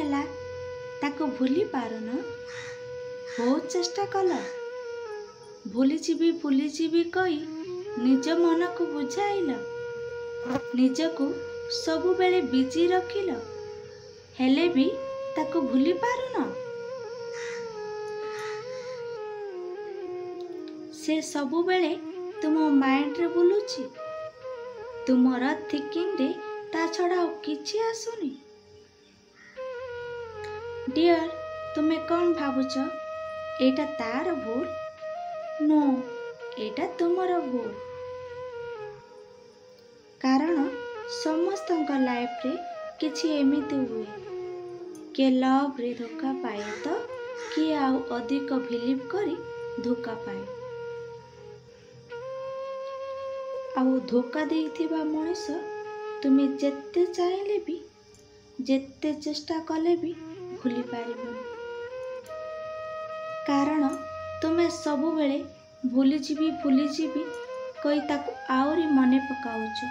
ହେଲା ତାକୁ ଭୁଲି ପାରୁନ? ବହୁତ ଚେଷ୍ଟା କଲ, ଭୁଲିଯିବି କହି ନିଜ ମନକୁ ବୁଝାଇଲ, ନିଜକୁ ସବୁବେଳେ ବିଜି ରଖିଲ, ହେଲେ ବି ତାକୁ ଭୁଲି ପାରୁନ? ସେ ସବୁବେଳେ ତୁମ ମାଇଣ୍ଡରେ ବୁଲୁଛି, ତୁମର ଥିଙ୍କିଂରେ ତା ଛଡ଼ା ଆଉ କିଛି ଆସୁନି। ଡିଅର୍, ତୁମେ କ'ଣ ଭାବୁଛ ଏଇଟା ତାର ଭୁଲ? ନୋ, ଏଇଟା ତୁମର ଭୁଲ। କାରଣ ସମସ୍ତଙ୍କ ଲାଇଫରେ କିଛି ଏମିତି ହୁଏ, କିଏ ଲଭରେ ଧୋକା ପାଏ ତ କିଏ ଆଉ ଅଧିକ ବିଲିଭ୍ କରି ଧୋକା ପାଏ। ଆଉ ଧୋକା ଦେଇଥିବା ମଣିଷ ତୁମେ ଯେତେ ଚାହିଁଲେ ବି, ଯେତେ ଚେଷ୍ଟା କଲେ ବି ଭୁଲି ପାରିବନି। କାରଣ ତୁମେ ସବୁବେଳେ ଭୁଲିଯିବି କହି ତାକୁ ଆହୁରି ମନେ ପକାଉଛ।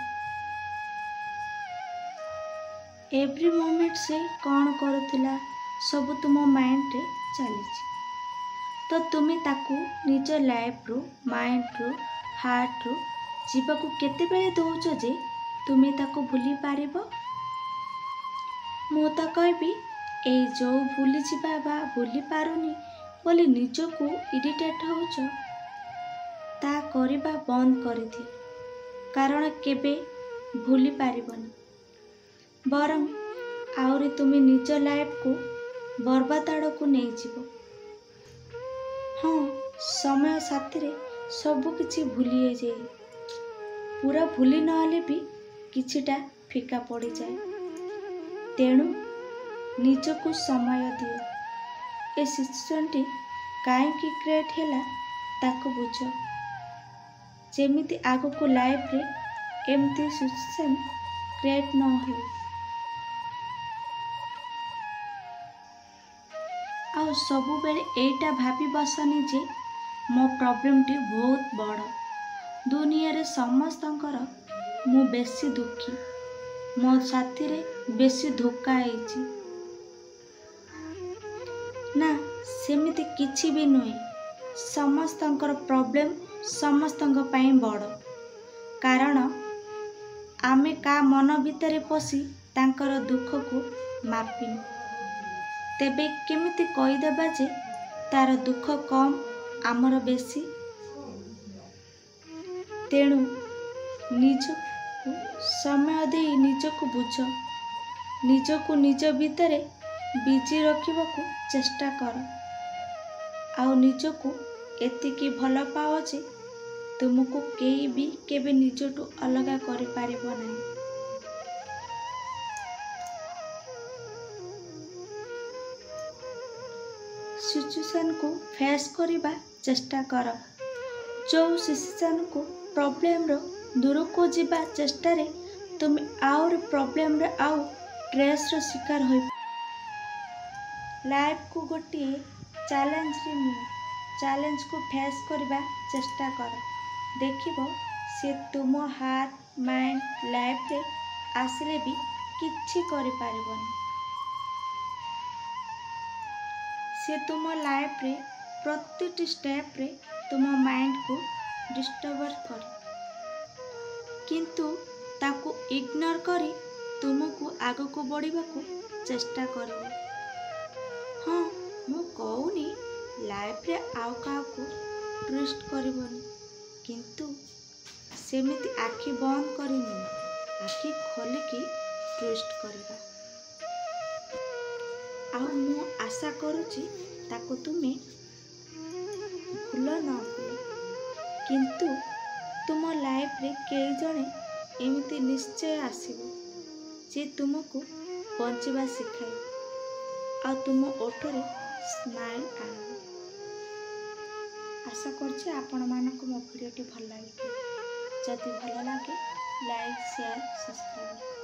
ଏଭ୍ରି ମୋମେଣ୍ଟ ସେ କ'ଣ କରୁଥିଲା ସବୁ ତୁମ ମାଇଣ୍ଡରେ ଚାଲିଛି। ତ ତୁମେ ତାକୁ ନିଜ ଲାଇଫରୁ, ମାଇଣ୍ଡରୁ, ହାର୍ଟରୁ ଯିବାକୁ କେତେବେଳେ ଦେଉଛ ଯେ ତୁମେ ତାକୁ ଭୁଲି ପାରିବ? ମୁଁ ତ କହିବି, ଏଇ ଯେଉଁ ଭୁଲିଯିବା ବା ଭୁଲି ପାରୁନି ବୋଲି ନିଜକୁ ଇରିଟେଟ୍ ହେଉଛ, ତା କରିବା ବନ୍ଦ କରିଦିଅ। କାରଣ କେବେ ଭୁଲି ପାରିବନି, ବରଂ ଆହୁରି ତୁମେ ନିଜ ଲାଇଫକୁ ବର୍ବାଦ ଆଡ଼କୁ ନେଇଯିବ। ହଁ, ସମୟ ସାଥିରେ ସବୁ କିଛି ଭୁଲି ହେଇଯାଏ, ପୁରା ଭୁଲି ନହେଲେ ବି କିଛିଟା ଫିକା ପଡ଼ିଯାଏ। ତେଣୁ ନିଜକୁ ସମୟ ଦିଅ। ଏ ସିଚୁଏସନ୍ଟି କାହିଁକି କ୍ରିଏଟ୍ ହେଲା ତାକୁ ବୁଝ। ଯେମିତି ଆଗକୁ ଲାଇଫରେ ଏମିତି ସିଚୁଏସନ୍ କ୍ରିଏଟ୍ ନ ହୁଏ। ଆଉ ସବୁବେଳେ ଏଇଟା ଭାବି ବସନି ଯେ ମୋ ପ୍ରୋବ୍ଲେମଟି ବହୁତ ବଡ଼, ଦୁନିଆରେ ସମସ୍ତଙ୍କର ମୁଁ ବେଶୀ ଦୁଃଖୀ, ମୋ ସାଥିରେ ବେଶୀ ଧୋକା ହେଇଛି। ନା, ସେମିତି କିଛି ବି ନୁହେଁ। ସମସ୍ତଙ୍କର ପ୍ରୋବ୍ଲେମ୍ ସମସ୍ତଙ୍କ ପାଇଁ ବଡ଼। କାରଣ ଆମେ କାହା ମନ ଭିତରେ ପଶି ତାଙ୍କର ଦୁଃଖକୁ ମାପିନୁ। ତେବେ କେମିତି କହିଦେବା ଯେ ତାର ଦୁଃଖ କମ୍, ଆମର ବେଶୀ? ତେଣୁ ନିଜକୁ ସମୟ ଦେଇ ନିଜକୁ ବୁଝ, ନିଜକୁ ନିଜ ଭିତରେ ବିଜି ରଖିବାକୁ ଚେଷ୍ଟା କର, ଆଉ ନିଜକୁ ଏତିକି ଭଲ ପାଅ ଯେ ତୁମକୁ କେହି ବି କେବେ ନିଜଠୁ ଅଲଗା କରିପାରିବ ନାହିଁ। ସିଚୁଏସନ୍କୁ ଫେସ୍ କରିବା ଚେଷ୍ଟା କର। ଯେଉଁ ସିଚୁଏସନ୍କୁ ପ୍ରୋବ୍ଲେମର ଦୂରକୁ ଯିବା ଚେଷ୍ଟାରେ ତୁମେ ଆହୁରି ପ୍ରୋବ୍ଲେମରେ ଆଉ ଷ୍ଟ୍ରେସ୍ର ଶିକାର ହୋଇ। ଲାଇଫକୁ ଗୋଟିଏ ଚ୍ୟାଲେଞ୍ଜରେ ନିଅ, ଚ୍ୟାଲେଞ୍ଜକୁ ଫେସ୍ କରିବା ଚେଷ୍ଟା କର। ଦେଖିବ ସେ ତୁମ ହାର୍ଟ, ମାଇଣ୍ଡ, ଲାଇଫରେ ଆସିଲେ ବି କିଛି କରିପାରିବନି। ସେ ତୁମ ଲାଇଫରେ ପ୍ରତିଟି ଷ୍ଟେପ୍ରେ ତୁମ ମାଇଣ୍ଡକୁ ଡିଷ୍ଟର୍ବ କରେ, କିନ୍ତୁ ତାକୁ ଇଗ୍ନୋର କରି ତୁମକୁ ଆଗକୁ ବଢ଼ିବାକୁ ଚେଷ୍ଟା କରିବ। ହଁ, ମୁଁ କହୁନି ଲାଇଫରେ ଆଉ କାହାକୁ ଟ୍ରଷ୍ଟ କରିବନି, କିନ୍ତୁ ସେମିତି ଆଖି ବନ୍ଦ କରି ନୁହେଁ, ଆଖି ଖୋଲିକି ଟ୍ରଷ୍ଟ କରିବା। ଆଉ ମୁଁ ଆଶା କରୁଛି ତାକୁ ତୁମେ ଭୁଲ ନ ଭୁଲ, କିନ୍ତୁ ତୁମ ଲାଇଫରେ କେହି ଜଣେ ଏମିତି ନିଶ୍ଚୟ ଆସିବ ଯେ ତୁମକୁ ବଞ୍ଚିବା ଶିଖାଇବ, ଆଉ ତୁମ ଓଠରେ ସ୍ମାଇଲ୍ ଆଣିବ। ଆଶା କରୁଛି ଆପଣମାନଙ୍କୁ ମୋ ଭିଡ଼ିଓଟି ଭଲ ଲାଗିବ। ଯଦି ଭଲ ଲାଗେ ଲାଇକ୍, ସେୟାର, ସବସ୍କ୍ରାଇବ୍